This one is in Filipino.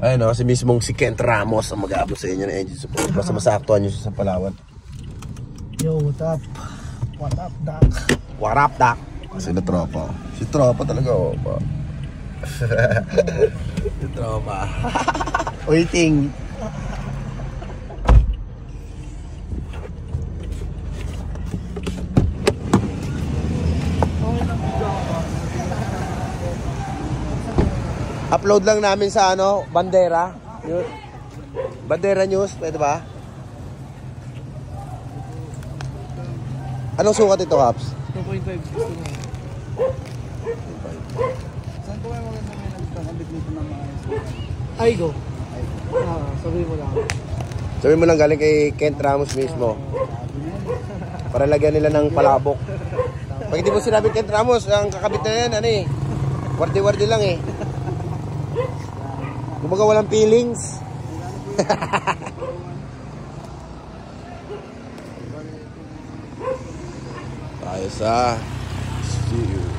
Ayun o, kasi mismong si Kent Ramos ang mag-aabot sa inyo ng engine support. Basta masaktuhan nyo siya sa Palawan. Yo, what up? What up, Doc? What up, Doc? Kasi na tropa. Si tropa talaga, oh. Si tropa. Waiting. Upload lang namin sa ano, Bandera News. Bandera News, pwede ba? Anong sukat ito, Caps? 2.5 gusto mo. Saan po kayo maganda may nagkakabit nito ng mga Ay, go. Sabihin mo lang. Sabihin mo lang galing kay Kent Ramos mismo. Para lagyan nila ng palabok. Pag hindi mo sinabi Kent Ramos, ang kakabit na yan, ano eh. Wardi-wardi lang eh. Kumbaga walang feelings. Ayos ah. See you.